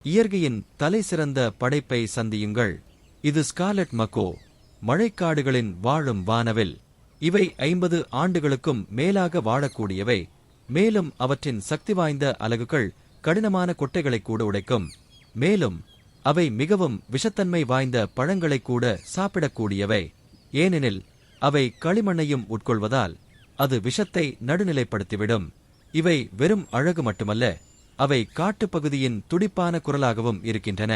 இயற்கையின் தலைசிறந்த படைப்பை சந்தியுங்கள். இது ஸ்கார்லட் மக்கோ, மழைக்காடுகளின் வாழும் வானவில். இவை 50 ஆண்டுகளுக்கும் மேலாக வாழக்கூடியவை. மேலும் அவற்றின் சக்தி வாய்ந்த அலகுகள் கடினமான கொட்டைகளை கூட உடைக்கும். மேலும் அவை மிகவும் விஷத்தன்மை வாய்ந்த பழங்களை கூட சாப்பிடக்கூடியவை. ஏனெனில் அவை களிமண்ணையும் உட்கொள்வதால் அது விஷத்தை நடுநிலைப்படுத்திவிடும். இவை வெறும் அழகு மட்டுமல்ல, அவை காட்டுப்பகுதியின் துடிப்பான குரலாகவும் இருக்கின்றன.